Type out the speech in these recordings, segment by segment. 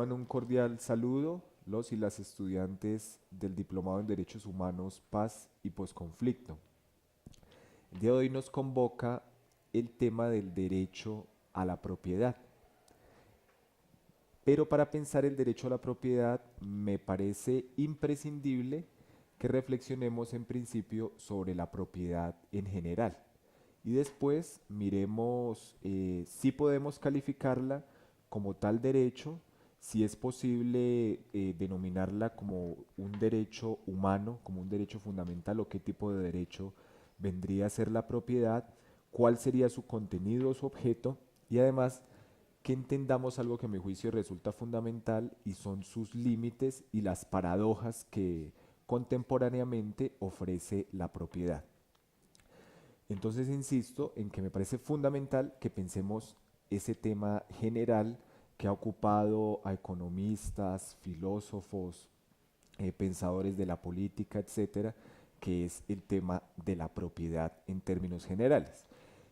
Reciban un cordial saludo los y las estudiantes del Diplomado en Derechos Humanos, Paz y Posconflicto. El día de hoy nos convoca el tema del derecho a la propiedad. Pero para pensar el derecho a la propiedad me parece imprescindible que reflexionemos en principio sobre la propiedad en general. Y después miremos si podemos calificarla como tal derecho, si es posible denominarla como un derecho humano, como un derecho fundamental, o qué tipo de derecho vendría a ser la propiedad, cuál sería su contenido, su objeto, y además que entendamos algo que a mi juicio resulta fundamental y son sus límites y las paradojas que contemporáneamente ofrece la propiedad. Entonces insisto en que me parece fundamental que pensemos ese tema general que ha ocupado a economistas, filósofos, pensadores de la política, etcétera, que es el tema de la propiedad en términos generales.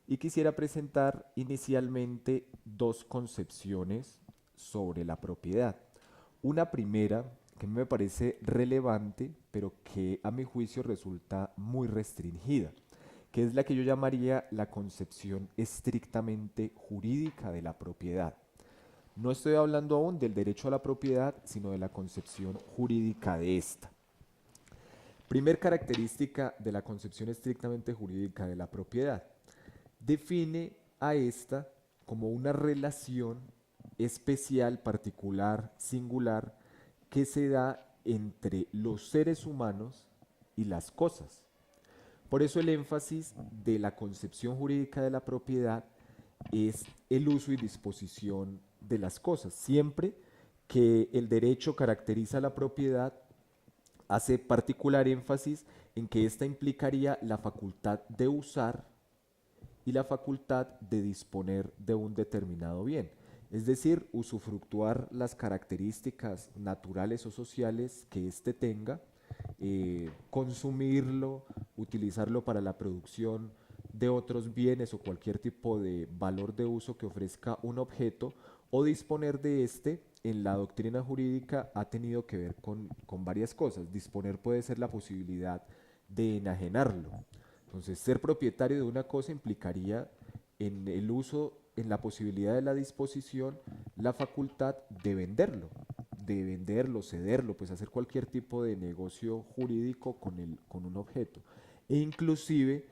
Y quisiera presentar inicialmente dos concepciones sobre la propiedad. Una primera que me parece relevante, pero que a mi juicio resulta muy restringida, que es la que yo llamaría la concepción estrictamente jurídica de la propiedad. No estoy hablando aún del derecho a la propiedad, sino de la concepción jurídica de esta. Primer característica de la concepción estrictamente jurídica de la propiedad. Define a esta como una relación especial, particular, singular, que se da entre los seres humanos y las cosas. Por eso el énfasis de la concepción jurídica de la propiedad es el uso y disposición de las cosas. Siempre que el derecho caracteriza la propiedad, hace particular énfasis en que ésta implicaría la facultad de usar y la facultad de disponer de un determinado bien. Es decir, usufructuar las características naturales o sociales que éste tenga, consumirlo, utilizarlo para la producción de otros bienes o cualquier tipo de valor de uso que ofrezca un objeto, o disponer de este. En la doctrina jurídica ha tenido que ver con varias cosas. Disponer puede ser la posibilidad de enajenarlo. Entonces, ser propietario de una cosa implicaría en el uso, en la posibilidad de la disposición, la facultad de venderlo, cederlo, pues hacer cualquier tipo de negocio jurídico con un objeto. E inclusive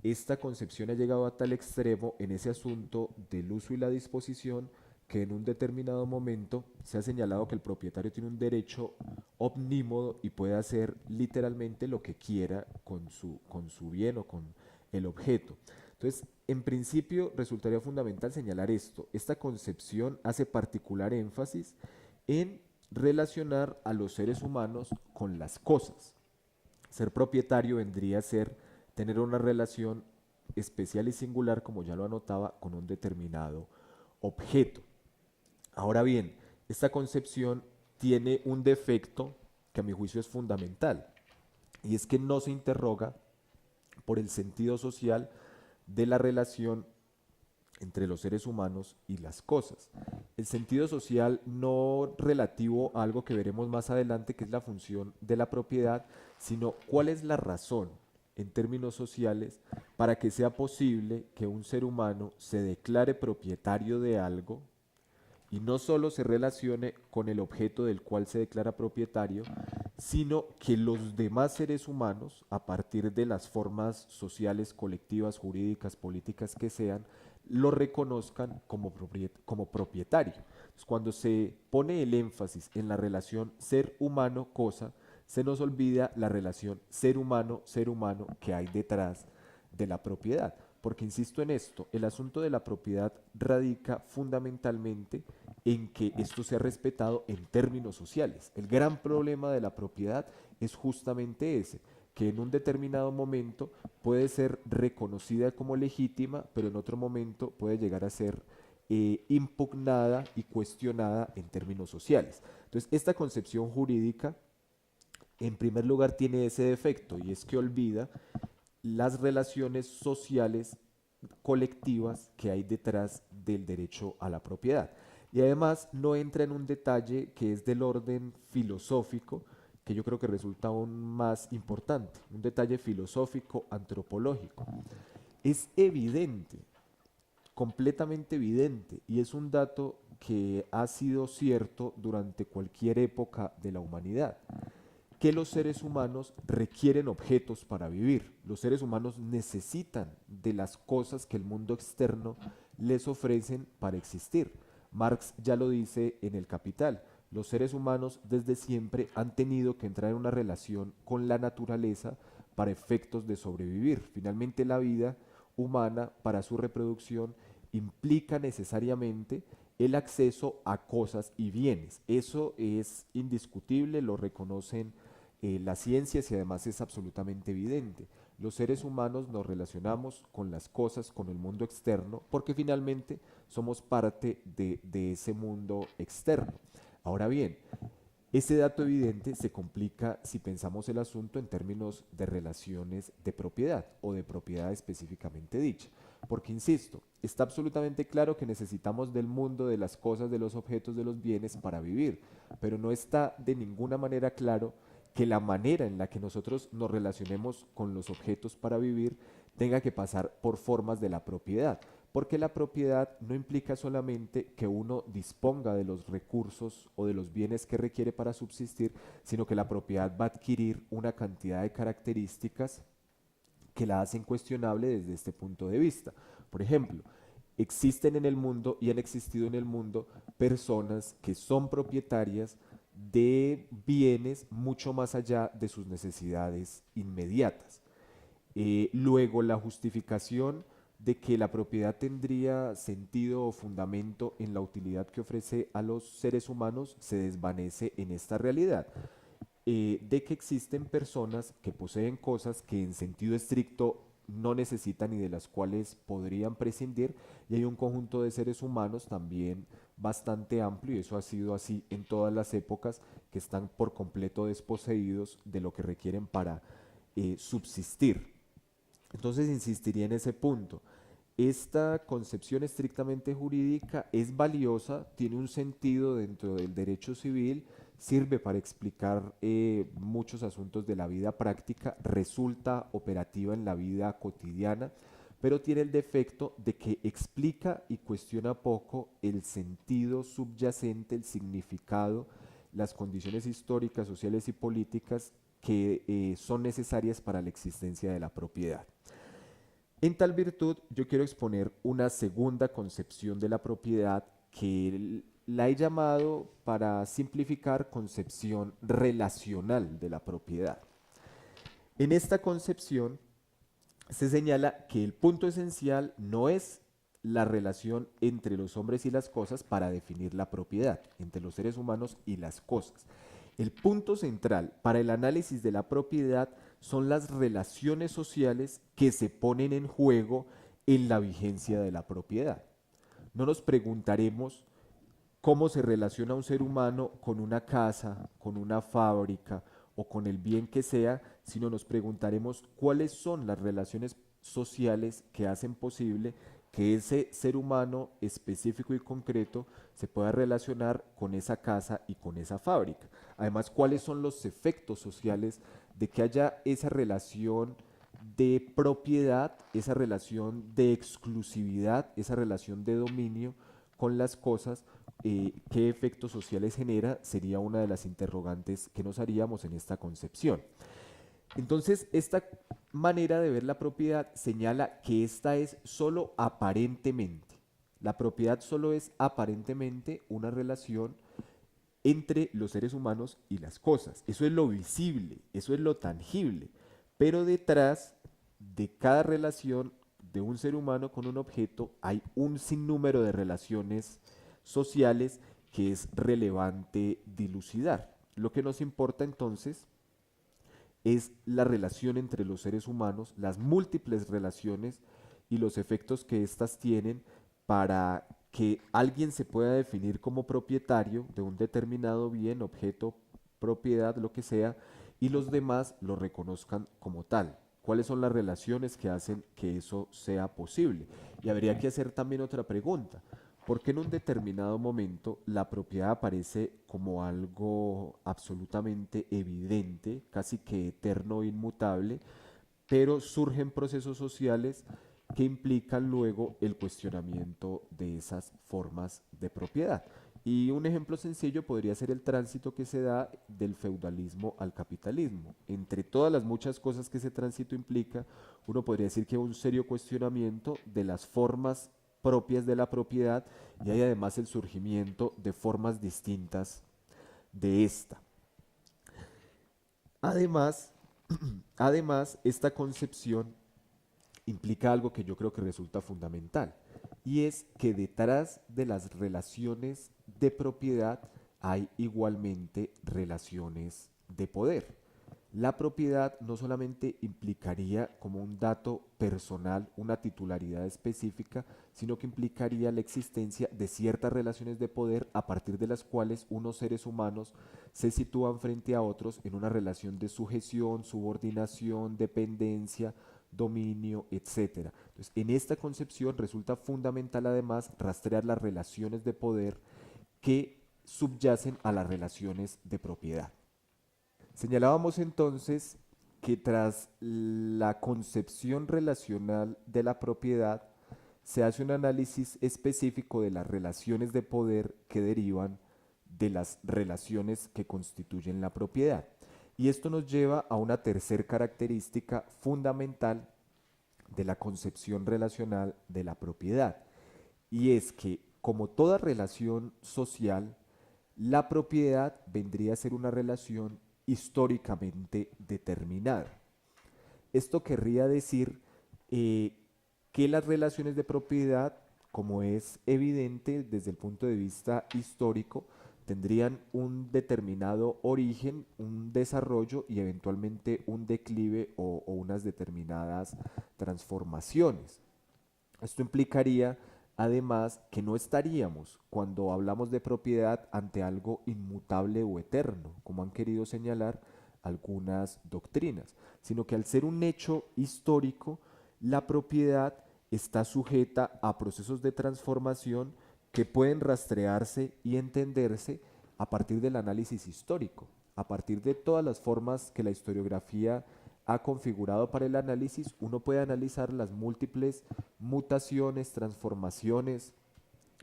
esta concepción ha llegado a tal extremo en ese asunto del uso y la disposición, que en un determinado momento se ha señalado que el propietario tiene un derecho omnímodo y puede hacer literalmente lo que quiera con su bien o con el objeto. Entonces, en principio resultaría fundamental señalar esto. Esta concepción hace particular énfasis en relacionar a los seres humanos con las cosas. Ser propietario vendría a ser tener una relación especial y singular, como ya lo anotaba, con un determinado objeto. Ahora bien, esta concepción tiene un defecto que a mi juicio es fundamental, y es que no se interroga por el sentido social de la relación entre los seres humanos y las cosas. El sentido social no relativo a algo que veremos más adelante, que es la función de la propiedad, sino cuál es la razón en términos sociales para que sea posible que un ser humano se declare propietario de algo y no solo se relacione con el objeto del cual se declara propietario, sino que los demás seres humanos, a partir de las formas sociales, colectivas, jurídicas, políticas que sean, lo reconozcan como propietario. Entonces, cuando se pone el énfasis en la relación ser humano-cosa, se nos olvida la relación ser humano-ser humano que hay detrás de la propiedad. Porque insisto en esto, el asunto de la propiedad radica fundamentalmente en que esto sea respetado en términos sociales. El gran problema de la propiedad es justamente ese, que en un determinado momento puede ser reconocida como legítima, pero en otro momento puede llegar a ser impugnada y cuestionada en términos sociales. Entonces, esta concepción jurídica, en primer lugar, tiene ese defecto, y es que olvida las relaciones sociales colectivas que hay detrás del derecho a la propiedad. Y además no entra en un detalle que es del orden filosófico, que yo creo que resulta aún más importante, un detalle filosófico antropológico. Es evidente, completamente evidente, y es un dato que ha sido cierto durante cualquier época de la humanidad, que los seres humanos requieren objetos para vivir. Los seres humanos necesitan de las cosas que el mundo externo les ofrecen para existir. Marx ya lo dice en El Capital. Los seres humanos desde siempre han tenido que entrar en una relación con la naturaleza para efectos de sobrevivir. Finalmente la vida humana para su reproducción implica necesariamente el acceso a cosas y bienes. Eso es indiscutible, lo reconocen las ciencias y además es absolutamente evidente. Los seres humanos nos relacionamos con las cosas, con el mundo externo, porque finalmente somos parte de ese mundo externo. Ahora bien, ese dato evidente se complica si pensamos el asunto en términos de relaciones de propiedad o de propiedad específicamente dicha. Porque, insisto, está absolutamente claro que necesitamos del mundo, de las cosas, de los objetos, de los bienes para vivir, pero no está de ninguna manera claro que la manera en la que nosotros nos relacionemos con los objetos para vivir tenga que pasar por formas de la propiedad, porque la propiedad no implica solamente que uno disponga de los recursos o de los bienes que requiere para subsistir, sino que la propiedad va a adquirir una cantidad de características que la hacen cuestionable desde este punto de vista. Por ejemplo, existen en el mundo y han existido en el mundo personas que son propietarias de bienes mucho más allá de sus necesidades inmediatas. Luego, la justificación de que la propiedad tendría sentido o fundamento en la utilidad que ofrece a los seres humanos se desvanece en esta realidad, de que existen personas que poseen cosas que en sentido estricto no necesitan y de las cuales podrían prescindir, y hay un conjunto de seres humanos también bastante amplio, y eso ha sido así en todas las épocas, que están por completo desposeídos de lo que requieren para subsistir. Entonces insistiría en ese punto. Esta concepción estrictamente jurídica es valiosa, tiene un sentido dentro del derecho civil, sirve para explicar muchos asuntos de la vida práctica, resulta operativa en la vida cotidiana, pero tiene el defecto de que explica y cuestiona poco el sentido subyacente, el significado, las condiciones históricas, sociales y políticas que son necesarias para la existencia de la propiedad. En tal virtud, yo quiero exponer una segunda concepción de la propiedad que la he llamado, para simplificar, concepción relacional de la propiedad. En esta concepción se señala que el punto esencial no es la relación entre los hombres y las cosas para definir la propiedad, entre los seres humanos y las cosas. El punto central para el análisis de la propiedad son las relaciones sociales que se ponen en juego en la vigencia de la propiedad. No nos preguntaremos cómo se relaciona un ser humano con una casa, con una fábrica o con el bien que sea, sino nos preguntaremos cuáles son las relaciones sociales que hacen posible que ese ser humano específico y concreto se pueda relacionar con esa casa y con esa fábrica. Además, cuáles son los efectos sociales de que haya esa relación de propiedad, esa relación de exclusividad, esa relación de dominio con las cosas. ¿Qué efectos sociales genera? Sería una de las interrogantes que nos haríamos en esta concepción. Entonces, esta manera de ver la propiedad señala que esta es solo aparentemente. La propiedad solo es aparentemente una relación entre los seres humanos y las cosas. Eso es lo visible, eso es lo tangible. Pero detrás de cada relación de un ser humano con un objeto hay un sinnúmero de relaciones sociales que es relevante dilucidar. Lo que nos importa entonces es la relación entre los seres humanos, las múltiples relaciones y los efectos que éstas tienen para que alguien se pueda definir como propietario de un determinado bien, objeto, propiedad, lo que sea, y los demás lo reconozcan como tal. ¿Cuáles son las relaciones que hacen que eso sea posible? Y habría que hacer también otra pregunta. Porque en un determinado momento la propiedad aparece como algo absolutamente evidente, casi que eterno e inmutable, pero surgen procesos sociales que implican luego el cuestionamiento de esas formas de propiedad. Y un ejemplo sencillo podría ser el tránsito que se da del feudalismo al capitalismo. Entre todas las muchas cosas que ese tránsito implica, uno podría decir que hay un serio cuestionamiento de las formas propias de la propiedad y hay además el surgimiento de formas distintas de esta. Además, además, esta concepción implica algo que yo creo que resulta fundamental, y es que detrás de las relaciones de propiedad hay igualmente relaciones de poder. La propiedad no solamente implicaría como un dato personal una titularidad específica, sino que implicaría la existencia de ciertas relaciones de poder a partir de las cuales unos seres humanos se sitúan frente a otros en una relación de sujeción, subordinación, dependencia, dominio, etcétera. Entonces, en esta concepción resulta fundamental además rastrear las relaciones de poder que subyacen a las relaciones de propiedad. Señalábamos entonces que tras la concepción relacional de la propiedad se hace un análisis específico de las relaciones de poder que derivan de las relaciones que constituyen la propiedad. Y esto nos lleva a una tercera característica fundamental de la concepción relacional de la propiedad. Y es que, como toda relación social, la propiedad vendría a ser una relación históricamente determinada. Esto querría decir que las relaciones de propiedad, como es evidente desde el punto de vista histórico, tendrían un determinado origen, un desarrollo y eventualmente un declive o unas determinadas transformaciones. Esto implicaría además que no estaríamos, cuando hablamos de propiedad, ante algo inmutable o eterno, como han querido señalar algunas doctrinas, sino que al ser un hecho histórico, la propiedad está sujeta a procesos de transformación que pueden rastrearse y entenderse a partir del análisis histórico, a partir de todas las formas que la historiografía ha configurado para el análisis. Uno puede analizar las múltiples mutaciones, transformaciones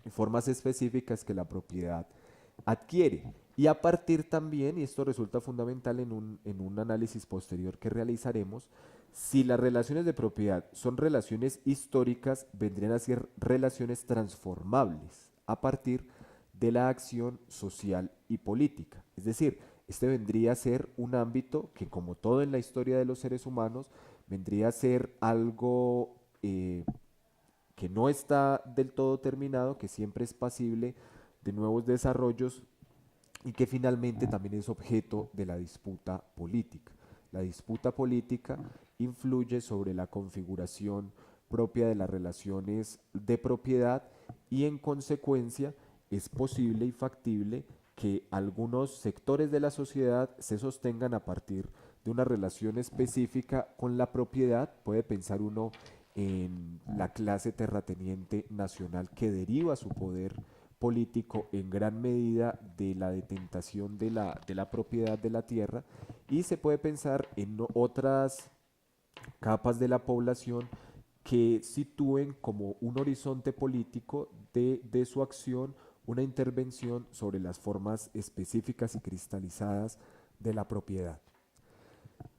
y formas específicas que la propiedad adquiere. Y a partir también, y esto resulta fundamental en un análisis posterior que realizaremos, si las relaciones de propiedad son relaciones históricas, vendrían a ser relaciones transformables a partir de la acción social y política. Es decir, este vendría a ser un ámbito que, como todo en la historia de los seres humanos, vendría a ser algo que no está del todo terminado, que siempre es pasible de nuevos desarrollos y que finalmente también es objeto de la disputa política. La disputa política influye sobre la configuración propia de las relaciones de propiedad y en consecuencia es posible y factible que algunos sectores de la sociedad se sostengan a partir de una relación específica con la propiedad. Puede pensar uno en la clase terrateniente nacional que deriva su poder político en gran medida de la detentación de la propiedad de la tierra, y se puede pensar en otras capas de la población que sitúen como un horizonte político de su acción una intervención sobre las formas específicas y cristalizadas de la propiedad.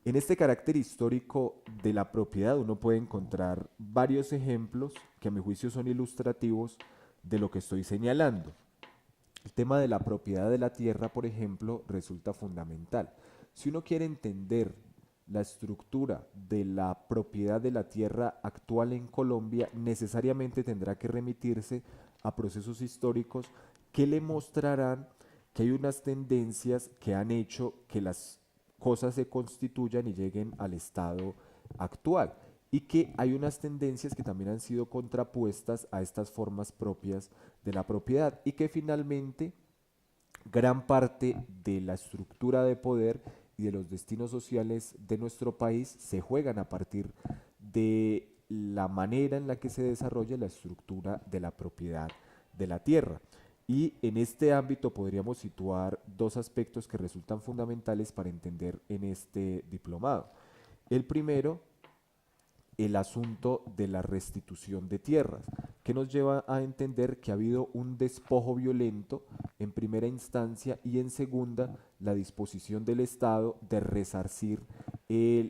En este carácter histórico de la propiedad uno puede encontrar varios ejemplos que a mi juicio son ilustrativos de lo que estoy señalando. El tema de la propiedad de la tierra, por ejemplo, resulta fundamental. Si uno quiere entender la estructura de la propiedad de la tierra actual en Colombia, necesariamente tendrá que remitirse a procesos históricos que le mostrarán que hay unas tendencias que han hecho que las cosas se constituyan y lleguen al estado actual, y que hay unas tendencias que también han sido contrapuestas a estas formas propias de la propiedad y que finalmente gran parte de la estructura de poder y de los destinos sociales de nuestro país se juegan a partir de la manera en la que se desarrolla la estructura de la propiedad de la tierra. Y en este ámbito podríamos situar dos aspectos que resultan fundamentales para entender en este diplomado. El primero, el asunto de la restitución de tierras, que nos lleva a entender que ha habido un despojo violento en primera instancia y en segunda la disposición del Estado de resarcir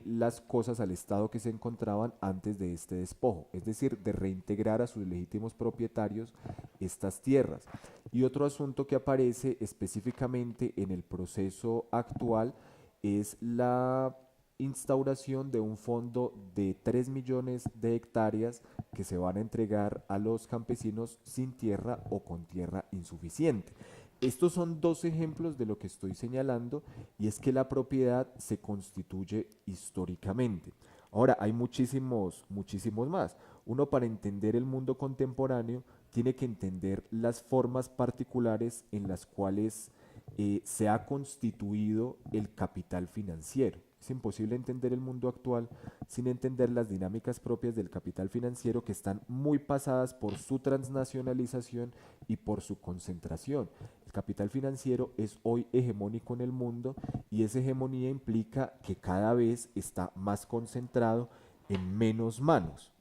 las cosas al Estado que se encontraban antes de este despojo, es decir, de reintegrar a sus legítimos propietarios estas tierras. Y otro asunto que aparece específicamente en el proceso actual es la instauración de un fondo de 3 millones de hectáreas que se van a entregar a los campesinos sin tierra o con tierra insuficiente. Estos son dos ejemplos de lo que estoy señalando, y es que la propiedad se constituye históricamente. Ahora, hay muchísimos más. Uno, para entender el mundo contemporáneo, tiene que entender las formas particulares en las cuales se ha constituido el capital financiero. Es imposible entender el mundo actual sin entender las dinámicas propias del capital financiero, que están muy pasadas por su transnacionalización y por su concentración. El capital financiero es hoy hegemónico en el mundo, y esa hegemonía implica que cada vez está más concentrado en menos manos.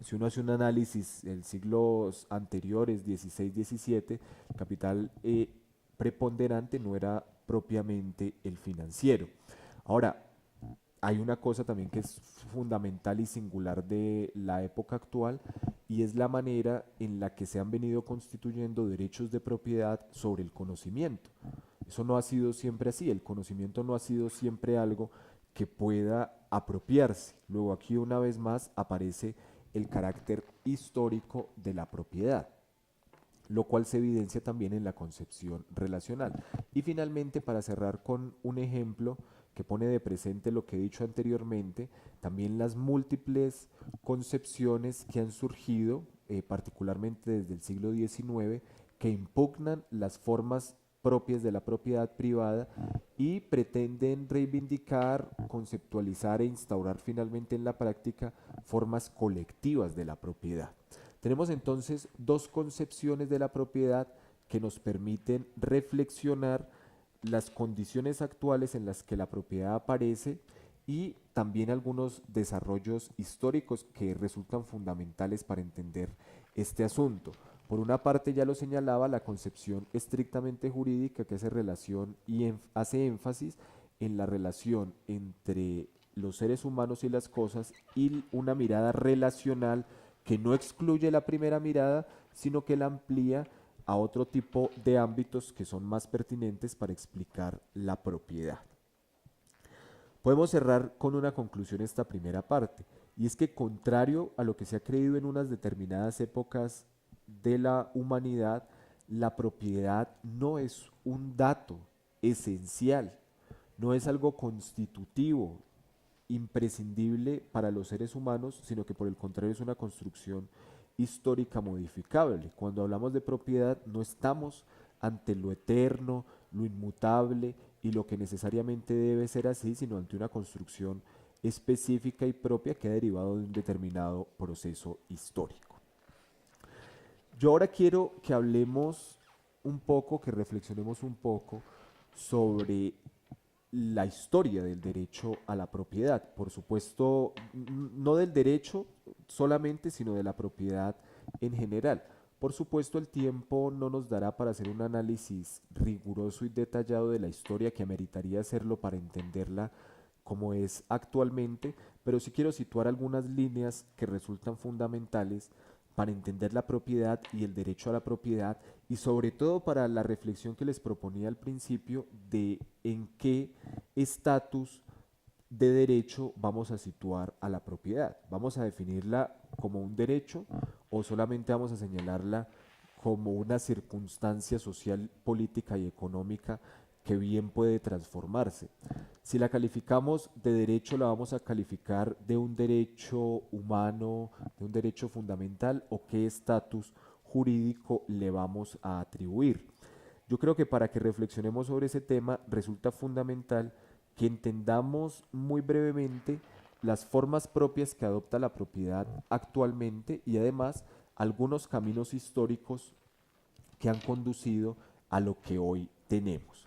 Si uno hace un análisis en siglos anteriores, 16, 17, el capital preponderante no era propiamente el financiero. Ahora, hay una cosa también que es fundamental y singular de la época actual, y es la manera en la que se han venido constituyendo derechos de propiedad sobre el conocimiento. Eso no ha sido siempre así, el conocimiento no ha sido siempre algo que pueda apropiarse. Luego aquí una vez más aparece el carácter histórico de la propiedad, lo cual se evidencia también en la concepción relacional. Y finalmente, para cerrar con un ejemplo que pone de presente lo que he dicho anteriormente, también las múltiples concepciones que han surgido, particularmente desde el siglo XIX, que impugnan las formas propias de la propiedad privada y pretenden reivindicar, conceptualizar e instaurar finalmente en la práctica formas colectivas de la propiedad. Tenemos entonces dos concepciones de la propiedad que nos permiten reflexionar las condiciones actuales en las que la propiedad aparece, y también algunos desarrollos históricos que resultan fundamentales para entender este asunto. Por una parte, ya lo señalaba, la concepción estrictamente jurídica, que hace relación y hace énfasis en la relación entre los seres humanos y las cosas, y una mirada relacional que no excluye la primera mirada, sino que la amplía a otro tipo de ámbitos que son más pertinentes para explicar la propiedad. Podemos cerrar con una conclusión esta primera parte, y es que, contrario a lo que se ha creído en unas determinadas épocas de la humanidad, la propiedad no es un dato esencial, no es algo constitutivo, imprescindible para los seres humanos, sino que por el contrario es una construcción histórica modificable. Cuando hablamos de propiedad, no estamos ante lo eterno, lo inmutable y lo que necesariamente debe ser así, sino ante una construcción específica y propia que ha derivado de un determinado proceso histórico. Yo ahora quiero que hablemos un poco, que reflexionemos un poco sobre la historia del derecho a la propiedad. Por supuesto, no del derecho solamente, sino de la propiedad en general. Por supuesto, el tiempo no nos dará para hacer un análisis riguroso y detallado de la historia, que ameritaría hacerlo para entenderla como es actualmente, pero sí quiero situar algunas líneas que resultan fundamentales para entender la propiedad y el derecho a la propiedad, y sobre todo para la reflexión que les proponía al principio de en qué estatus de derecho vamos a situar a la propiedad. ¿Vamos a definirla como un derecho o solamente vamos a señalarla como una circunstancia social, política y económica que bien puede transformarse? Si la calificamos de derecho, la vamos a calificar de un derecho humano, de un derecho fundamental, o qué estatus jurídico le vamos a atribuir. Yo creo que para que reflexionemos sobre ese tema resulta fundamental que entendamos muy brevemente las formas propias que adopta la propiedad actualmente, y además algunos caminos históricos que han conducido a lo que hoy tenemos.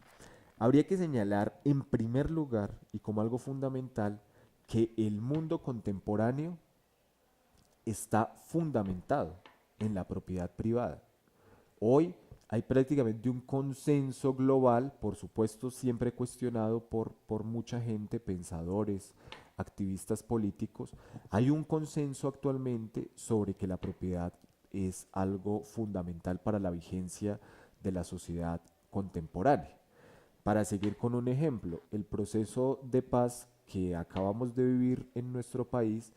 Habría que señalar en primer lugar y como algo fundamental que el mundo contemporáneo está fundamentado en la propiedad privada. Hoy hay prácticamente un consenso global, por supuesto siempre cuestionado por mucha gente, pensadores, activistas políticos. Hay un consenso actualmente sobre que la propiedad es algo fundamental para la vigencia de la sociedad contemporánea. Para seguir con un ejemplo, el proceso de paz que acabamos de vivir en nuestro país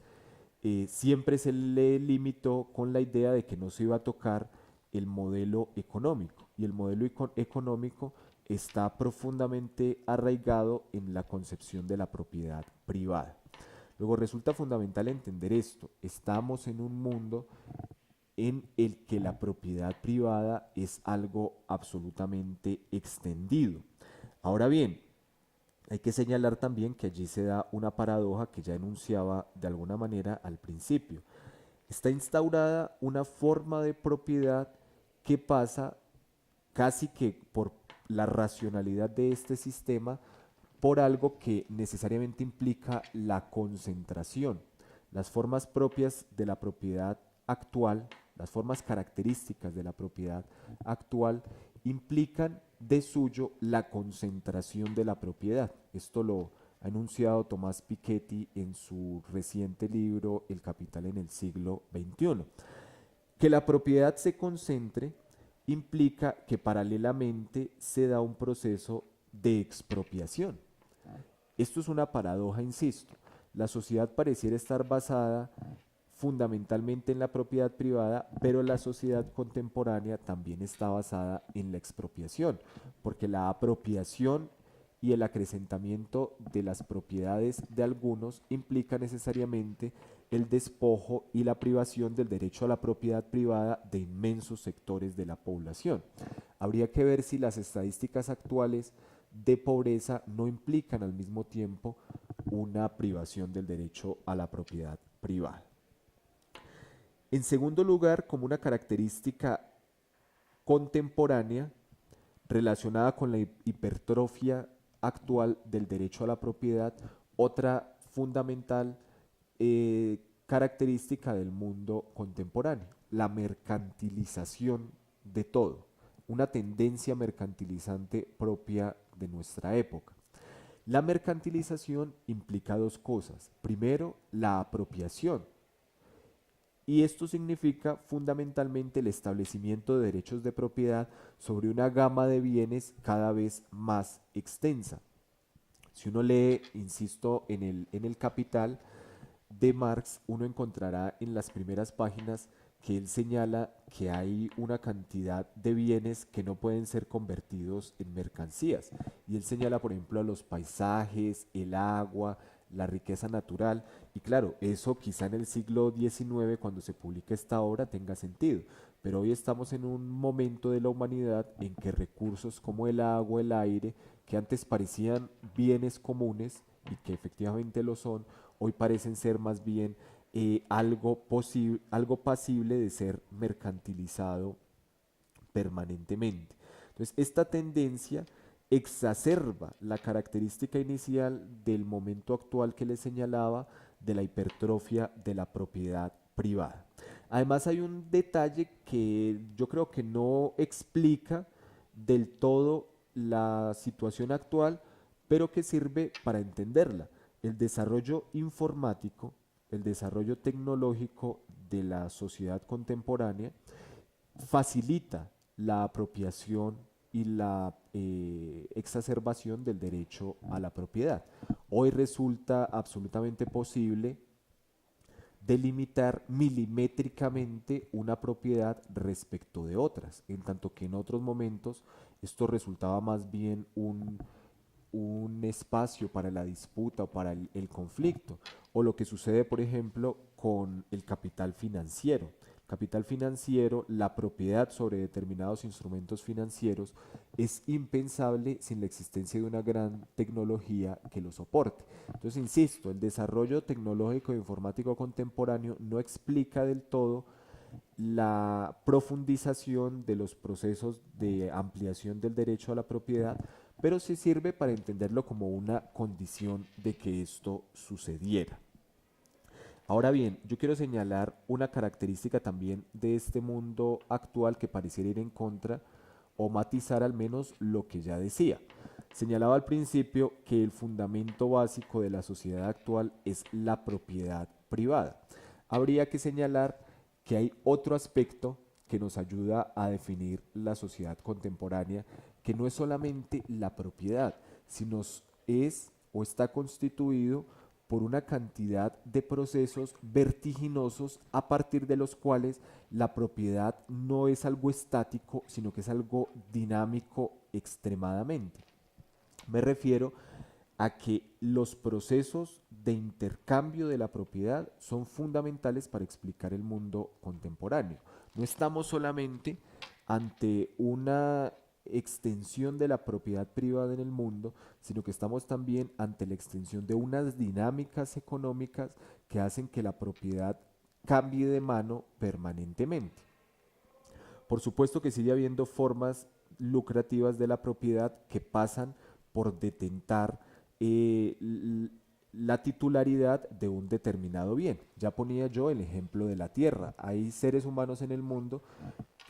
siempre se le limitó con la idea de que no se iba a tocar el modelo económico. Y el modelo económico está profundamente arraigado en la concepción de la propiedad privada. Luego resulta fundamental entender esto. Estamos en un mundo en el que la propiedad privada es algo absolutamente extendido. Ahora bien, hay que señalar también que allí se da una paradoja que ya enunciaba de alguna manera al principio. Está instaurada una forma de propiedad que pasa casi que por la racionalidad de este sistema por algo que necesariamente implica la concentración. Las formas propias de la propiedad actual, las formas características de la propiedad actual implican de suyo la concentración de la propiedad. Esto lo ha enunciado Tomás Piketty en su reciente libro El capital en el siglo XXI. Que la propiedad se concentre implica que paralelamente se da un proceso de expropiación. Esto es una paradoja, insisto. La sociedad pareciera estar basada fundamentalmente en la propiedad privada, pero la sociedad contemporánea también está basada en la expropiación, porque la apropiación y el acrecentamiento de las propiedades de algunos implica necesariamente el despojo y la privación del derecho a la propiedad privada de inmensos sectores de la población. Habría que ver si las estadísticas actuales de pobreza no implican al mismo tiempo una privación del derecho a la propiedad privada. En segundo lugar, como una característica contemporánea relacionada con la hipertrofia actual del derecho a la propiedad, otra fundamental característica del mundo contemporáneo, la mercantilización de todo, una tendencia mercantilizante propia de nuestra época. La mercantilización implica dos cosas. Primero, la apropiación. Y esto significa fundamentalmente el establecimiento de derechos de propiedad sobre una gama de bienes cada vez más extensa. Si uno lee, insisto, en el Capital de Marx, uno encontrará en las primeras páginas que él señala que hay una cantidad de bienes que no pueden ser convertidos en mercancías. Y él señala, por ejemplo, a los paisajes, el agua, la riqueza natural. Y claro, eso quizá en el siglo XIX, cuando se publica esta obra, tenga sentido. Pero hoy estamos en un momento de la humanidad en que recursos como el agua, el aire, que antes parecían bienes comunes y que efectivamente lo son, hoy parecen ser más bien algo pasible de ser mercantilizado permanentemente. Entonces, esta tendencia exacerba la característica inicial del momento actual que les señalaba de la hipertrofia de la propiedad privada. Además, hay un detalle que yo creo que no explica del todo la situación actual, pero que sirve para entenderla. El desarrollo informático, el desarrollo tecnológico de la sociedad contemporánea facilita la apropiación y la exacerbación del derecho a la propiedad. Hoy resulta absolutamente posible delimitar milimétricamente una propiedad respecto de otras, en tanto que en otros momentos esto resultaba más bien un espacio para la disputa o para el conflicto, o lo que sucede, por ejemplo, con el capital financiero. Capital financiero, la propiedad sobre determinados instrumentos financieros es impensable sin la existencia de una gran tecnología que lo soporte. Entonces, insisto, el desarrollo tecnológico e informático contemporáneo no explica del todo la profundización de los procesos de ampliación del derecho a la propiedad, pero sí sirve para entenderlo como una condición de que esto sucediera. Ahora bien, yo quiero señalar una característica también de este mundo actual que pareciera ir en contra o matizar al menos lo que ya decía. Señalaba al principio que el fundamento básico de la sociedad actual es la propiedad privada. Habría que señalar que hay otro aspecto que nos ayuda a definir la sociedad contemporánea, que no es solamente la propiedad, sino es o está constituido por una cantidad de procesos vertiginosos a partir de los cuales la propiedad no es algo estático, sino que es algo dinámico extremadamente. Me refiero a que los procesos de intercambio de la propiedad son fundamentales para explicar el mundo contemporáneo. No estamos solamente ante una extensión de la propiedad privada en el mundo, sino que estamos también ante la extensión de unas dinámicas económicas que hacen que la propiedad cambie de mano permanentemente. Por supuesto que sigue habiendo formas lucrativas de la propiedad que pasan por detentar la titularidad de un determinado bien. Ya ponía yo el ejemplo de la tierra. Hay seres humanos en el mundo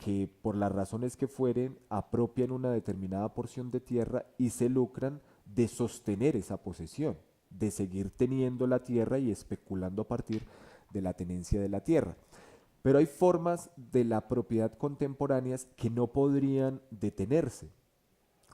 que por las razones que fueren apropian una determinada porción de tierra y se lucran de sostener esa posesión, de seguir teniendo la tierra y especulando a partir de la tenencia de la tierra. Pero hay formas de la propiedad contemporáneas que no podrían detenerse.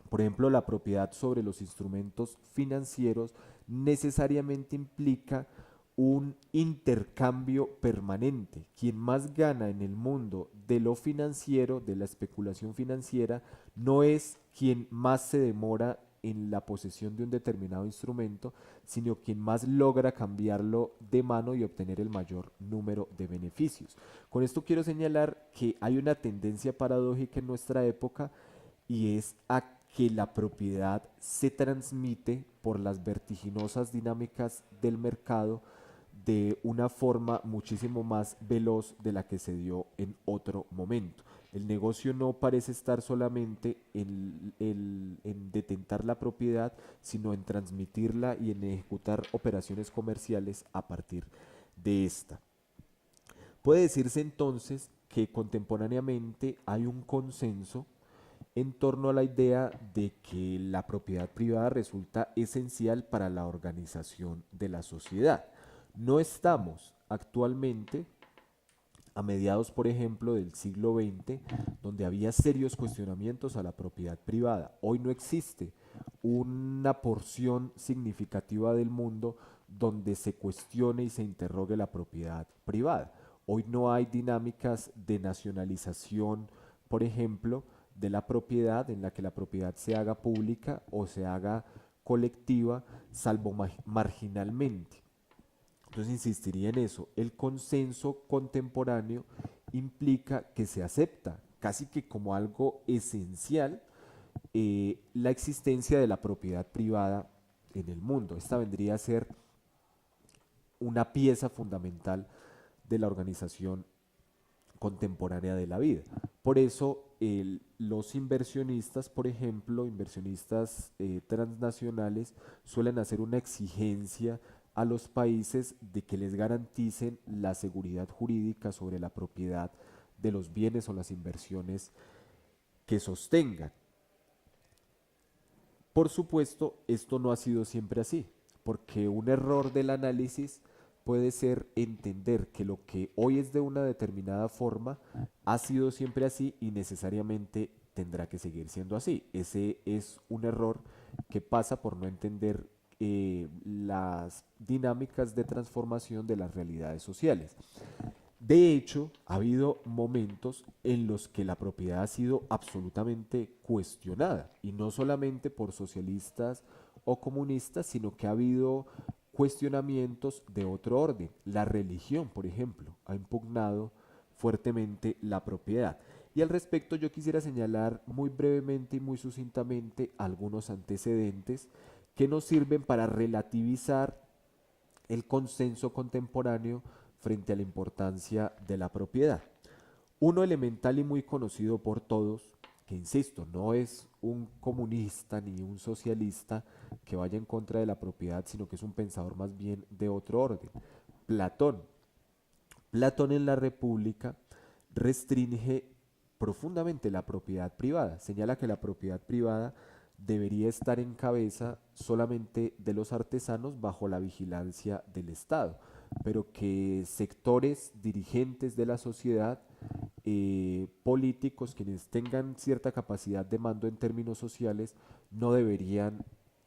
Por ejemplo, la propiedad sobre los instrumentos financieros necesariamente implica un intercambio permanente. Quien más gana en el mundo de lo financiero, de la especulación financiera, no es quien más se demora en la posesión de un determinado instrumento, sino quien más logra cambiarlo de mano y obtener el mayor número de beneficios. Con esto quiero señalar que hay una tendencia paradójica en nuestra época y es a que la propiedad se transmite por las vertiginosas dinámicas del mercado de una forma muchísimo más veloz de la que se dio en otro momento. El negocio no parece estar solamente en detentar la propiedad, sino en transmitirla y en ejecutar operaciones comerciales a partir de esta. Puede decirse entonces que contemporáneamente hay un consenso en torno a la idea de que la propiedad privada resulta esencial para la organización de la sociedad. No estamos actualmente a mediados, por ejemplo, del siglo XX, donde había serios cuestionamientos a la propiedad privada. Hoy no existe una porción significativa del mundo donde se cuestione y se interrogue la propiedad privada. Hoy no hay dinámicas de nacionalización, por ejemplo, de la propiedad en la que la propiedad se haga pública o se haga colectiva, salvo marginalmente. Entonces insistiría en eso. El consenso contemporáneo implica que se acepta casi que como algo esencial la existencia de la propiedad privada en el mundo. Esta vendría a ser una pieza fundamental de la organización contemporánea de la vida. Por eso los inversionistas, por ejemplo, inversionistas transnacionales, suelen hacer una exigencia a los países de que les garanticen la seguridad jurídica sobre la propiedad de los bienes o las inversiones que sostengan. Por supuesto, esto no ha sido siempre así, porque un error del análisis puede ser entender que lo que hoy es de una determinada forma ha sido siempre así y necesariamente tendrá que seguir siendo así. Ese es un error que pasa por no entender las dinámicas de transformación de las realidades sociales. De hecho, ha habido momentos en los que la propiedad ha sido absolutamente cuestionada, y no solamente por socialistas o comunistas, sino que ha habido cuestionamientos de otro orden. La religión, por ejemplo, ha impugnado fuertemente la propiedad. Y al respecto yo quisiera señalar muy brevemente y muy sucintamente algunos antecedentes que nos sirven para relativizar el consenso contemporáneo frente a la importancia de la propiedad. Uno elemental y muy conocido por todos, que insisto, no es un comunista ni un socialista que vaya en contra de la propiedad, sino que es un pensador más bien de otro orden. Platón. Platón en la República restringe profundamente la propiedad privada. Señala que la propiedad privada debería estar en cabeza solamente de los artesanos bajo la vigilancia del Estado, pero que sectores dirigentes de la sociedad, políticos, quienes tengan cierta capacidad de mando en términos sociales, no deberían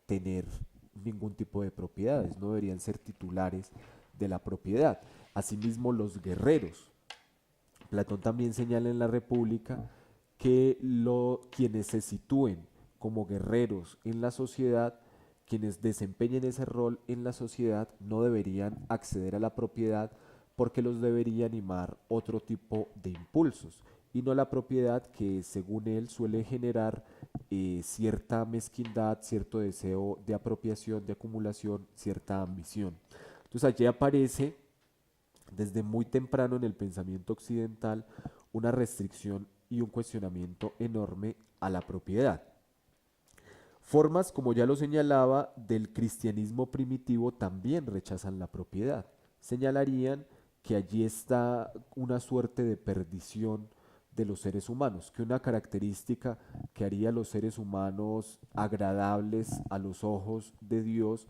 tener ningún tipo de propiedades, no deberían ser titulares de la propiedad. Asimismo, los guerreros. Platón también señala en la República que quienes se sitúen como guerreros en la sociedad, quienes desempeñen ese rol en la sociedad, no deberían acceder a la propiedad porque los debería animar otro tipo de impulsos y no la propiedad que según él suele generar cierta mezquindad, cierto deseo de apropiación, de acumulación, cierta ambición. Entonces allí aparece desde muy temprano en el pensamiento occidental una restricción y un cuestionamiento enorme a la propiedad. Formas, como ya lo señalaba, del cristianismo primitivo también rechazan la propiedad. Señalarían que allí está una suerte de perdición de los seres humanos, que una característica que haría a los seres humanos agradables a los ojos de Dios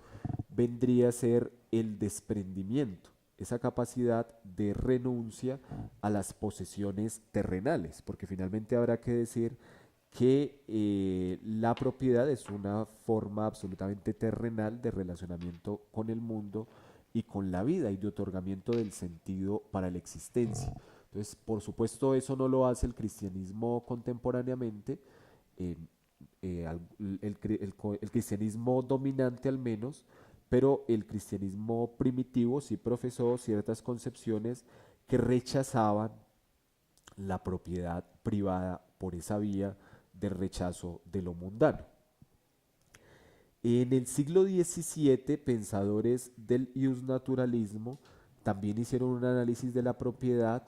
vendría a ser el desprendimiento, esa capacidad de renuncia a las posesiones terrenales, porque finalmente habrá que decir que la propiedad es una forma absolutamente terrenal de relacionamiento con el mundo y con la vida y de otorgamiento del sentido para la existencia. Entonces, por supuesto, eso no lo hace el cristianismo contemporáneamente, eh, el cristianismo dominante al menos, pero el cristianismo primitivo sí profesó ciertas concepciones que rechazaban la propiedad privada por esa vía de rechazo de lo mundano. En el siglo XVII, pensadores del naturalismo también hicieron un análisis de la propiedad,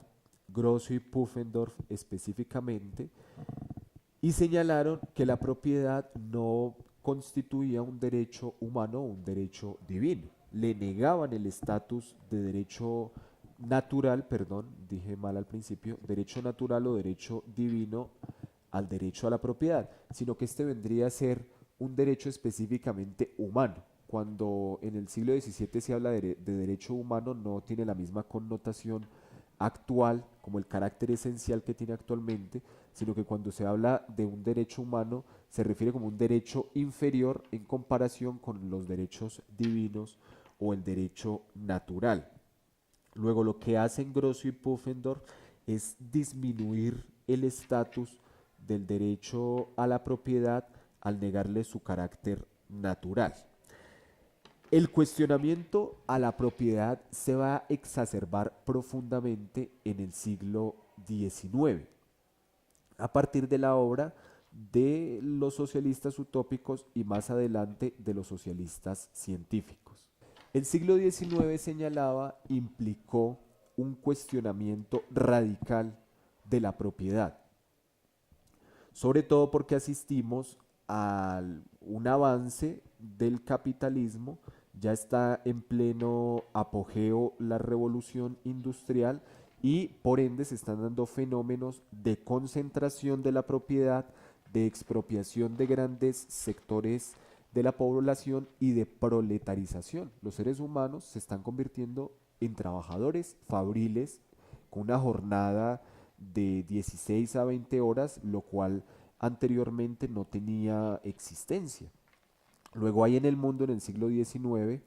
Grosso y Pufendorf específicamente, y señalaron que la propiedad no constituía un derecho humano o un derecho divino. Le negaban el estatus de derecho natural, perdón, dije mal al principio, derecho natural o derecho divino al derecho a la propiedad, sino que este vendría a ser un derecho específicamente humano. Cuando en el siglo XVII se habla de derecho humano, no tiene la misma connotación actual como el carácter esencial que tiene actualmente, sino que cuando se habla de un derecho humano se refiere como un derecho inferior en comparación con los derechos divinos o el derecho natural. Luego lo que hacen Grosso y Pufendorf es disminuir el estatus del derecho a la propiedad al negarle su carácter natural. El cuestionamiento a la propiedad se va a exacerbar profundamente en el siglo XIX, a partir de la obra de los socialistas utópicos y más adelante de los socialistas científicos. El siglo XIX señalaba, implicó un cuestionamiento radical de la propiedad, sobre todo porque asistimos a un avance del capitalismo, ya está en pleno apogeo la revolución industrial y por ende se están dando fenómenos de concentración de la propiedad, de expropiación de grandes sectores de la población y de proletarización. Los seres humanos se están convirtiendo en trabajadores fabriles con una jornada de 16 a 20 horas, lo cual anteriormente no tenía existencia. Luego hay en el mundo en el siglo XIX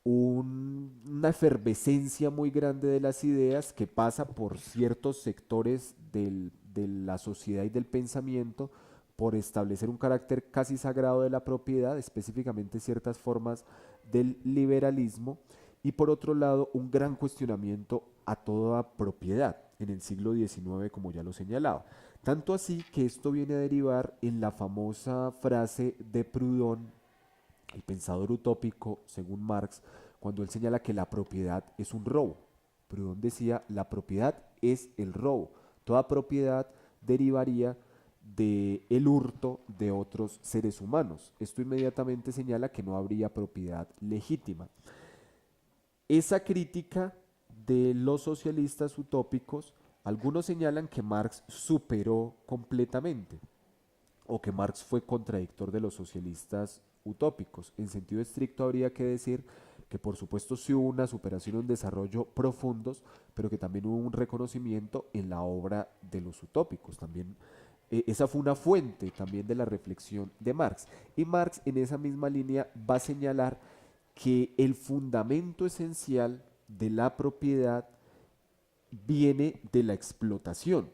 una efervescencia muy grande de las ideas que pasa por ciertos sectores de la sociedad y del pensamiento por establecer un carácter casi sagrado de la propiedad, específicamente ciertas formas del liberalismo, y por otro lado un gran cuestionamiento a toda propiedad en el siglo XIX, como ya lo señalaba. Tanto así que esto viene a derivar en la famosa frase de Proudhon, el pensador utópico, según Marx, cuando él señala que la propiedad es un robo. Proudhon decía, la propiedad es el robo. Toda propiedad derivaría del hurto de otros seres humanos. Esto inmediatamente señala que no habría propiedad legítima. Esa crítica de los socialistas utópicos, algunos señalan que Marx superó completamente o que Marx fue contradictor de los socialistas utópicos. En sentido estricto habría que decir que por supuesto sí hubo una superación y un desarrollo profundos, pero que también hubo un reconocimiento en la obra de los utópicos. También esa fue una fuente también de la reflexión de Marx. Y Marx en esa misma línea va a señalar que el fundamento esencial de la propiedad viene de la explotación.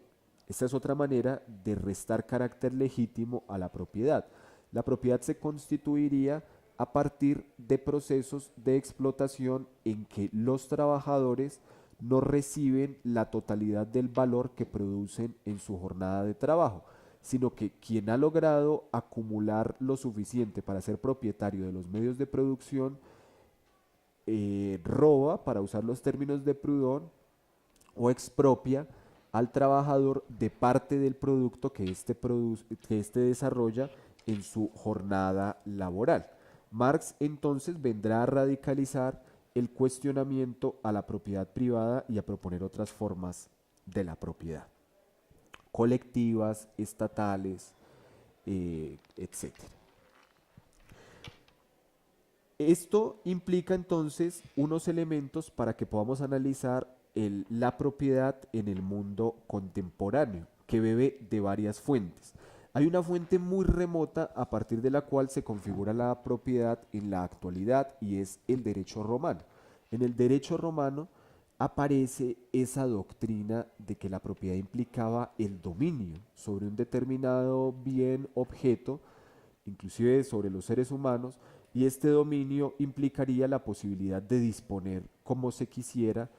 Esta es otra manera de restar carácter legítimo a la propiedad. La propiedad se constituiría a partir de procesos de explotación en que los trabajadores no reciben la totalidad del valor que producen en su jornada de trabajo, sino que quien ha logrado acumular lo suficiente para ser propietario de los medios de producción roba, para usar los términos de Proudhon, o expropia al trabajador de parte del producto que éste desarrolla en su jornada laboral. Marx entonces vendrá a radicalizar el cuestionamiento a la propiedad privada y a proponer otras formas de la propiedad, colectivas, estatales, etcétera. Esto implica entonces unos elementos para que podamos analizar la propiedad en el mundo contemporáneo, que bebe de varias fuentes. Hay una fuente muy remota a partir de la cual se configura la propiedad en la actualidad y es el derecho romano. En el derecho romano aparece esa doctrina de que la propiedad implicaba el dominio sobre un determinado bien objeto, inclusive sobre los seres humanos, y este dominio implicaría la posibilidad de disponer como se quisiera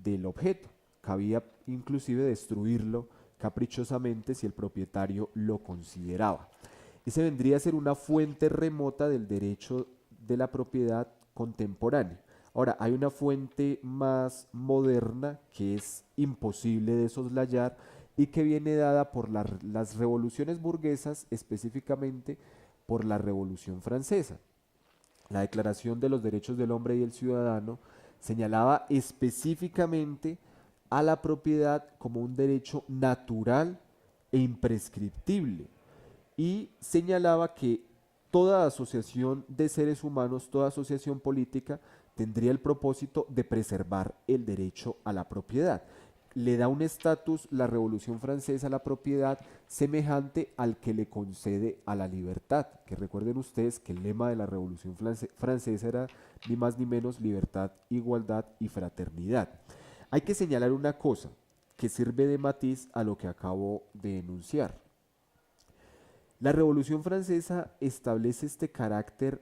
del objeto. Cabía inclusive destruirlo caprichosamente si el propietario lo consideraba. Ese vendría a ser una fuente remota del derecho de la propiedad contemporánea. Ahora, hay una fuente más moderna que es imposible de soslayar y que viene dada por las revoluciones burguesas, específicamente por la Revolución Francesa. La Declaración de los Derechos del Hombre y el Ciudadano señalaba específicamente a la propiedad como un derecho natural e imprescriptible y señalaba que toda asociación de seres humanos, toda asociación política tendría el propósito de preservar el derecho a la propiedad. Le da un estatus la Revolución Francesa a la propiedad semejante al que le concede a la libertad, que recuerden ustedes que el lema de la Revolución Francesa era ni más ni menos libertad, igualdad y fraternidad. Hay que señalar una cosa que sirve de matiz a lo que acabo de enunciar. La Revolución Francesa establece este carácter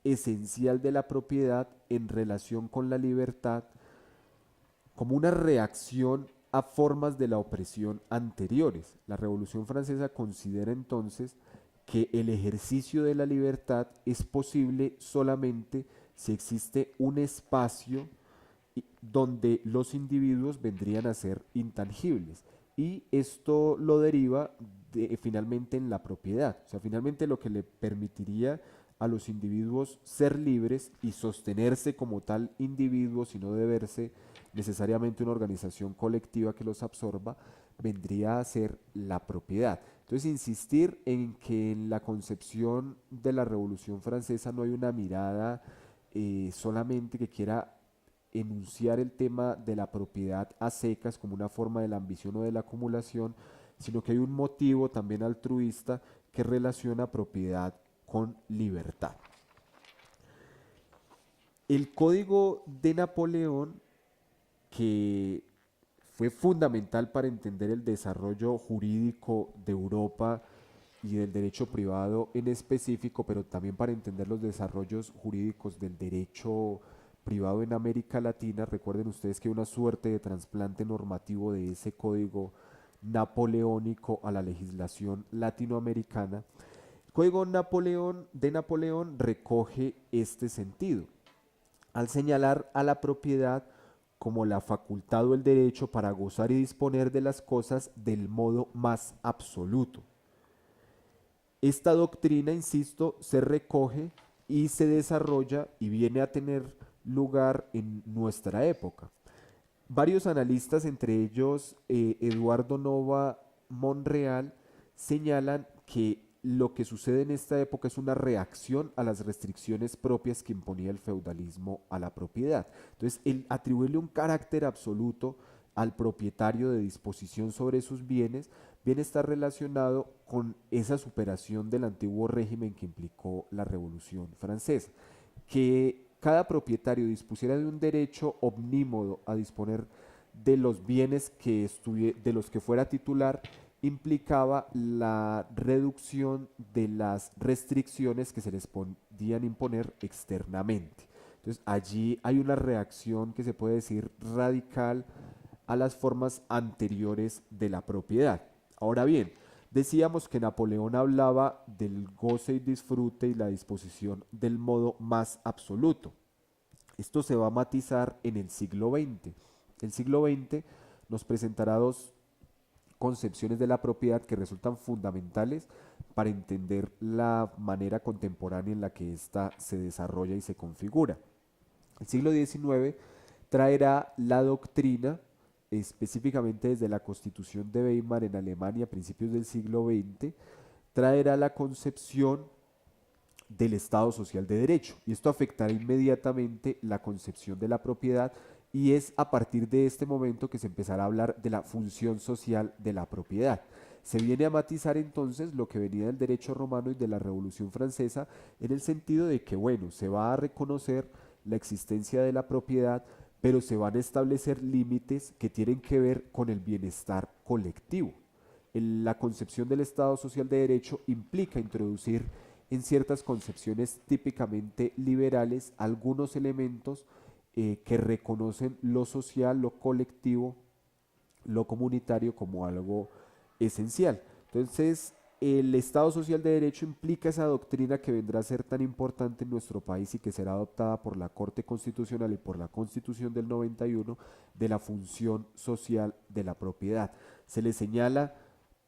esencial de la propiedad en relación con la libertad como una reacción a formas de la opresión anteriores. La Revolución Francesa considera entonces que el ejercicio de la libertad es posible solamente si existe un espacio donde los individuos vendrían a ser intangibles. Y esto lo deriva finalmente en la propiedad. O sea, finalmente lo que le permitiría a los individuos ser libres y sostenerse como tal individuos y no deberse necesariamente una organización colectiva que los absorba, vendría a ser la propiedad. Entonces, insistir en que en la concepción de la Revolución Francesa no hay una mirada solamente que quiera enunciar el tema de la propiedad a secas como una forma de la ambición o de la acumulación, sino que hay un motivo también altruista que relaciona propiedad con libertad. El Código de Napoleón, que fue fundamental para entender el desarrollo jurídico de Europa y del derecho privado en específico, pero también para entender los desarrollos jurídicos del derecho privado en América Latina. Recuerden ustedes que hay una suerte de trasplante normativo de ese código napoleónico a la legislación latinoamericana. El Código de Napoleón recoge este sentido al señalar a la propiedad como la facultad o el derecho para gozar y disponer de las cosas del modo más absoluto. Esta doctrina, insisto, se recoge y se desarrolla y viene a tener lugar en nuestra época. Varios analistas, entre ellos Eduardo Nova Monreal, señalan que lo que sucede en esta época es una reacción a las restricciones propias que imponía el feudalismo a la propiedad. Entonces, el atribuirle un carácter absoluto al propietario de disposición sobre sus bienes viene a estar relacionado con esa superación del antiguo régimen que implicó la Revolución Francesa, que cada propietario dispusiera de un derecho omnímodo a disponer de los bienes de los que fuera titular, implicaba la reducción de las restricciones que se les podían imponer externamente. Entonces allí hay una reacción que se puede decir radical a las formas anteriores de la propiedad. Ahora bien, decíamos que Napoleón hablaba del goce y disfrute y la disposición del modo más absoluto. Esto se va a matizar en el siglo XX. El siglo XX nos presentará dos concepciones de la propiedad que resultan fundamentales para entender la manera contemporánea en la que ésta se desarrolla y se configura. El siglo XIX traerá la doctrina, específicamente desde la Constitución de Weimar en Alemania a principios del siglo XX, traerá la concepción del Estado Social de Derecho. Y esto afectará inmediatamente la concepción de la propiedad y es a partir de este momento que se empezará a hablar de la función social de la propiedad. Se viene a matizar entonces lo que venía del derecho romano y de la Revolución Francesa en el sentido de que, bueno, se va a reconocer la existencia de la propiedad, pero se van a establecer límites que tienen que ver con el bienestar colectivo. La concepción del Estado Social de Derecho implica introducir en ciertas concepciones típicamente liberales algunos elementos que reconocen lo social, lo colectivo, lo comunitario como algo esencial. Entonces, el Estado Social de Derecho implica esa doctrina que vendrá a ser tan importante en nuestro país y que será adoptada por la Corte Constitucional y por la Constitución del 91 de la función social de la propiedad. Se le señala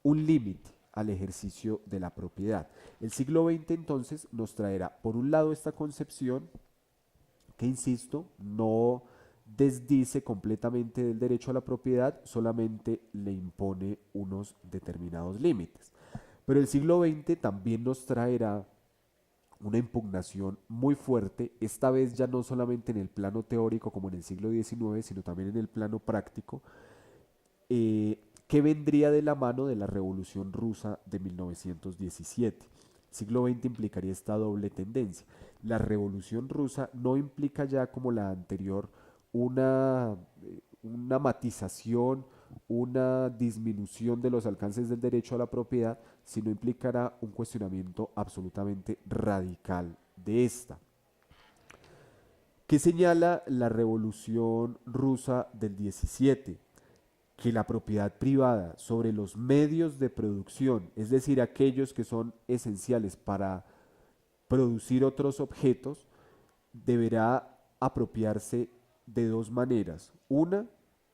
un límite al ejercicio de la propiedad. El siglo XX entonces nos traerá, por un lado, esta concepción que, insisto, no desdice completamente del derecho a la propiedad, solamente le impone unos determinados límites. Pero el siglo XX también nos traerá una impugnación muy fuerte, esta vez ya no solamente en el plano teórico como en el siglo XIX, sino también en el plano práctico, que vendría de la mano de la Revolución Rusa de 1917. El siglo XX implicaría esta doble tendencia. La Revolución Rusa no implica ya como la anterior una matización, una disminución de los alcances del derecho a la propiedad, sino implicará un cuestionamiento absolutamente radical de esta. ¿Qué señala la Revolución Rusa del 17? Que la propiedad privada sobre los medios de producción, es decir, aquellos que son esenciales para producir otros objetos, deberá apropiarse de dos maneras. Una,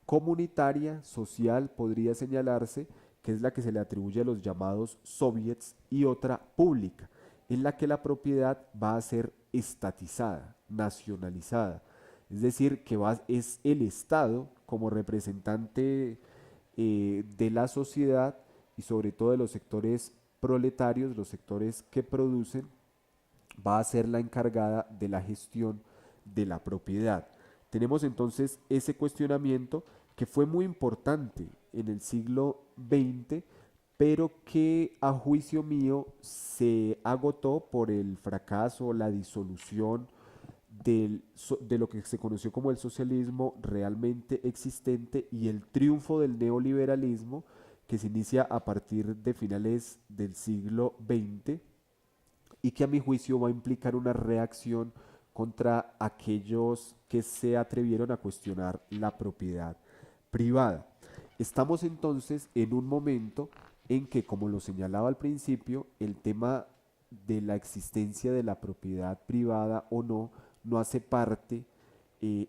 comunitaria, social, podría señalarse, que es la que se le atribuye a los llamados soviets, y otra pública, en la que la propiedad va a ser estatizada, nacionalizada. Es decir, que es el Estado como representante de la sociedad y sobre todo de los sectores proletarios, los sectores que producen, va a ser la encargada de la gestión de la propiedad. Tenemos entonces ese cuestionamiento que fue muy importante en el siglo XX, pero que a juicio mío se agotó por el fracaso, la disolución de lo que se conoció como el socialismo realmente existente y el triunfo del neoliberalismo que se inicia a partir de finales del siglo XX y que a mi juicio va a implicar una reacción contra aquellos que se atrevieron a cuestionar la propiedad privada. Estamos entonces en un momento en que, como lo señalaba al principio, el tema de la existencia de la propiedad privada o no, no hace parte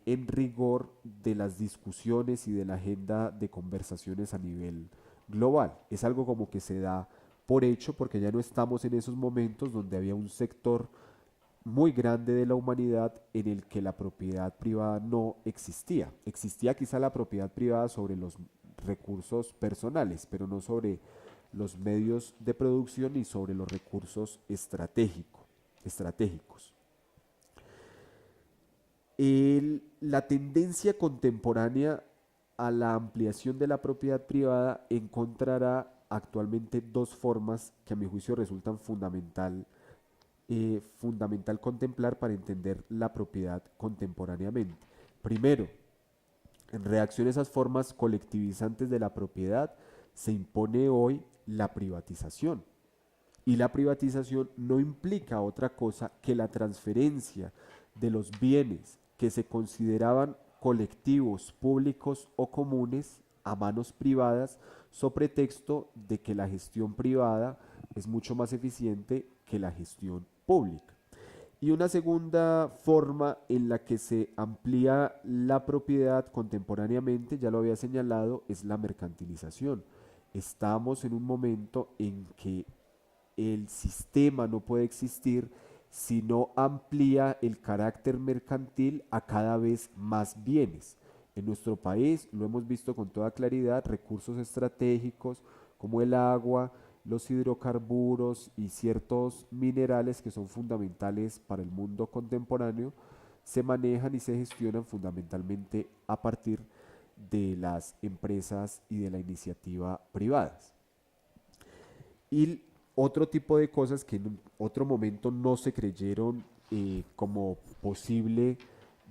en rigor de las discusiones y de la agenda de conversaciones a nivel global. Es algo como que se da por hecho porque ya no estamos en esos momentos donde había un sector muy grande de la humanidad en el que la propiedad privada no existía. Existía quizá la propiedad privada sobre los recursos personales, pero no sobre los medios de producción ni sobre los recursos estratégicos. La tendencia contemporánea a la ampliación de la propiedad privada encontrará actualmente dos formas que a mi juicio resultan fundamental contemplar para entender la propiedad contemporáneamente. Primero, en reacción a esas formas colectivizantes de la propiedad, se impone hoy la privatización. Y la privatización no implica otra cosa que la transferencia de los bienes que se consideraban colectivos, públicos o comunes a manos privadas, sobre pretexto de que la gestión privada es mucho más eficiente que la gestión pública. Y una segunda forma en la que se amplía la propiedad contemporáneamente, ya lo había señalado, es la mercantilización. Estamos en un momento en que el sistema no puede existir si no amplía el carácter mercantil a cada vez más bienes. En nuestro país lo hemos visto con toda claridad, recursos estratégicos como el agua, los hidrocarburos y ciertos minerales que son fundamentales para el mundo contemporáneo se manejan y se gestionan fundamentalmente a partir de las empresas y de la iniciativa privadas. Y otro tipo de cosas que en otro momento no se creyeron como posible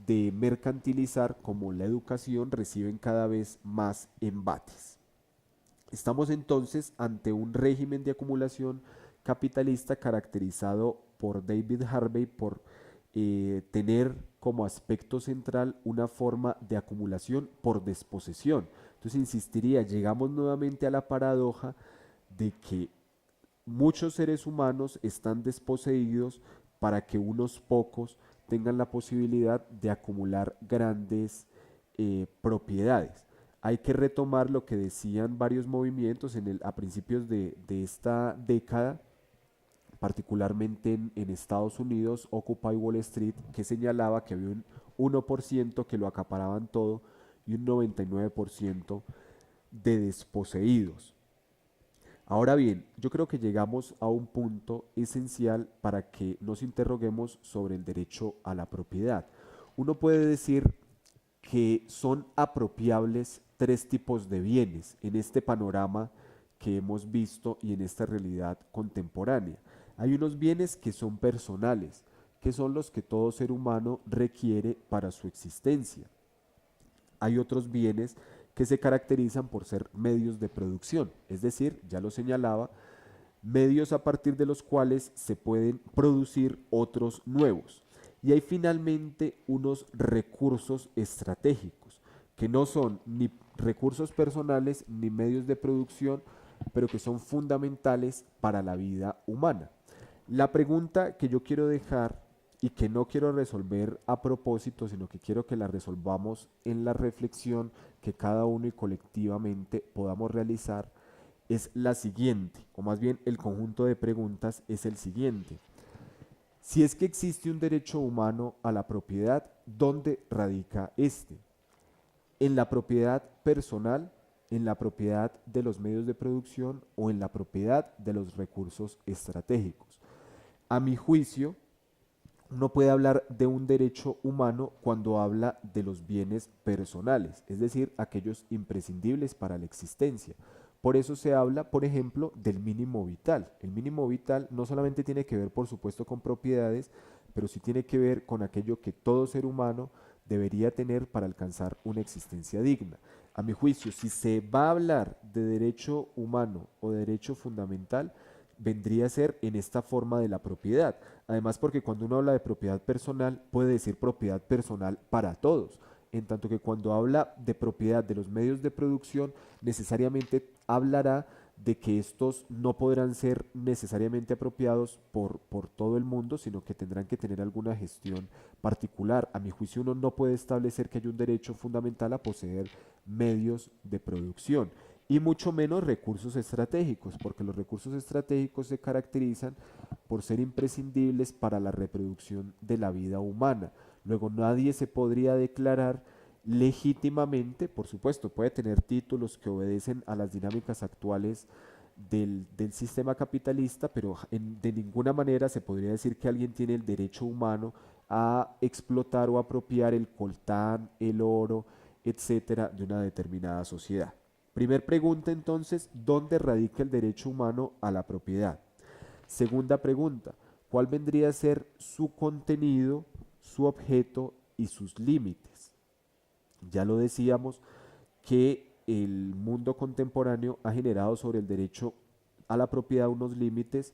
de mercantilizar, como la educación, reciben cada vez más embates. Estamos entonces ante un régimen de acumulación capitalista caracterizado por David Harvey por tener como aspecto central una forma de acumulación por desposesión. Entonces insistiría, llegamos nuevamente a la paradoja de que muchos seres humanos están desposeídos para que unos pocos tengan la posibilidad de acumular grandes propiedades. Hay que retomar lo que decían varios movimientos a principios de esta década, particularmente en Estados Unidos, Occupy Wall Street, que señalaba que había un 1% que lo acaparaban todo y un 99% de desposeídos. Ahora bien, yo creo que llegamos a un punto esencial para que nos interroguemos sobre el derecho a la propiedad. Uno puede decir que son apropiables tres tipos de bienes en este panorama que hemos visto y en esta realidad contemporánea. Hay unos bienes que son personales, que son los que todo ser humano requiere para su existencia. Hay otros bienes que se caracterizan por ser medios de producción, es decir, ya lo señalaba, medios a partir de los cuales se pueden producir otros nuevos. Y hay finalmente unos recursos estratégicos, que no son ni recursos personales ni medios de producción, pero que son fundamentales para la vida humana. La pregunta que yo quiero dejar y que no quiero resolver a propósito, sino que quiero que la resolvamos en la reflexión que cada uno y colectivamente podamos realizar, es la siguiente, o más bien el conjunto de preguntas es el siguiente. Si es que existe un derecho humano a la propiedad, ¿dónde radica este? ¿En la propiedad personal, en la propiedad de los medios de producción o en la propiedad de los recursos estratégicos? A mi juicio, uno puede hablar de un derecho humano cuando habla de los bienes personales, es decir, aquellos imprescindibles para la existencia. Por eso se habla, por ejemplo, del mínimo vital. El mínimo vital no solamente tiene que ver, por supuesto, con propiedades, pero sí tiene que ver con aquello que todo ser humano debería tener para alcanzar una existencia digna. A mi juicio, si se va a hablar de derecho humano o derecho fundamental, vendría a ser en esta forma de la propiedad. Además, porque cuando uno habla de propiedad personal, puede decir propiedad personal para todos, en tanto que cuando habla de propiedad de los medios de producción, necesariamente hablará de que estos no podrán ser necesariamente apropiados por todo el mundo, sino que tendrán que tener alguna gestión particular. A mi juicio, uno no puede establecer que hay un derecho fundamental a poseer medios de producción y mucho menos recursos estratégicos, porque los recursos estratégicos se caracterizan por ser imprescindibles para la reproducción de la vida humana. Luego nadie se podría declarar legítimamente, por supuesto, puede tener títulos que obedecen a las dinámicas actuales del sistema capitalista, pero de ninguna manera se podría decir que alguien tiene el derecho humano a explotar o apropiar el coltán, el oro, etcétera, de una determinada sociedad. Primer pregunta entonces, ¿dónde radica el derecho humano a la propiedad? Segunda pregunta, ¿cuál vendría a ser su contenido, su objeto y sus límites? Ya lo decíamos que el mundo contemporáneo ha generado sobre el derecho a la propiedad unos límites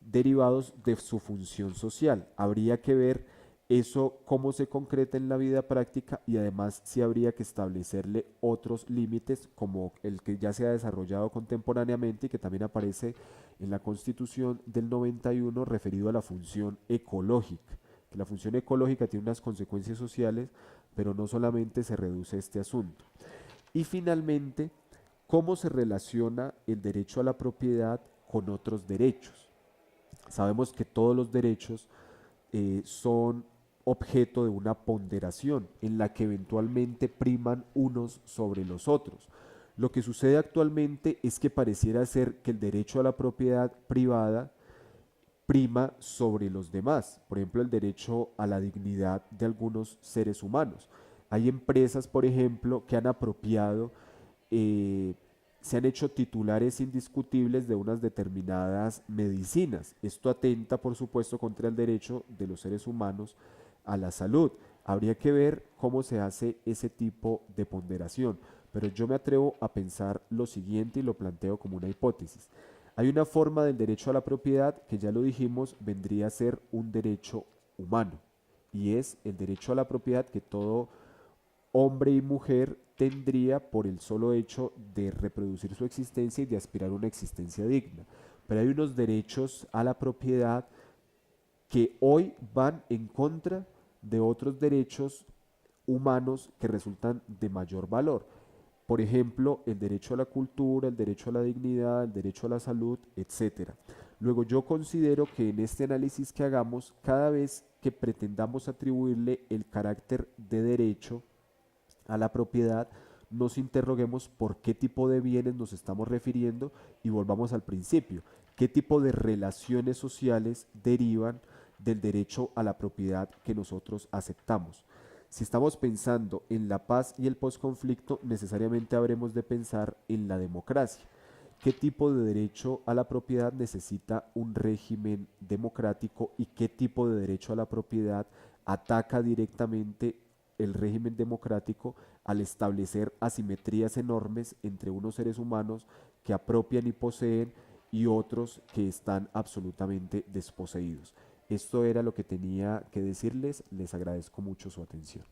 derivados de su función social. Habría que ver eso cómo se concreta en la vida práctica y además si habría que establecerle otros límites como el que ya se ha desarrollado contemporáneamente y que también aparece en la Constitución del 91 referido a la función ecológica. Que la función ecológica tiene unas consecuencias sociales, pero no solamente se reduce a este asunto. Y finalmente, ¿cómo se relaciona el derecho a la propiedad con otros derechos? Sabemos que todos los derechos son objeto de una ponderación en la que eventualmente priman unos sobre los otros. Lo que sucede actualmente es que pareciera ser que el derecho a la propiedad privada prima sobre los demás, por ejemplo, el derecho a la dignidad de algunos seres humanos. Hay empresas, por ejemplo, que han apropiado, se han hecho titulares indiscutibles de unas determinadas medicinas. Esto atenta, por supuesto, contra el derecho de los seres humanos a la salud. Habría que ver cómo se hace ese tipo de ponderación, pero yo me atrevo a pensar lo siguiente y lo planteo como una hipótesis. Hay una forma del derecho a la propiedad que ya lo dijimos, vendría a ser un derecho humano, y es el derecho a la propiedad que todo hombre y mujer tendría por el solo hecho de reproducir su existencia y de aspirar a una existencia digna. Pero hay unos derechos a la propiedad que hoy van en contra de otros derechos humanos que resultan de mayor valor. Por ejemplo, el derecho a la cultura, el derecho a la dignidad, el derecho a la salud, etcétera. Luego yo considero que en este análisis que hagamos, cada vez que pretendamos atribuirle el carácter de derecho a la propiedad, nos interroguemos por qué tipo de bienes nos estamos refiriendo y volvamos al principio. ¿Qué tipo de relaciones sociales derivan del derecho a la propiedad que nosotros aceptamos? Si estamos pensando en la paz y el posconflicto, necesariamente habremos de pensar en la democracia. ¿Qué tipo de derecho a la propiedad necesita un régimen democrático y qué tipo de derecho a la propiedad ataca directamente el régimen democrático al establecer asimetrías enormes entre unos seres humanos que apropian y poseen y otros que están absolutamente desposeídos? Esto era lo que tenía que decirles. Les agradezco mucho su atención.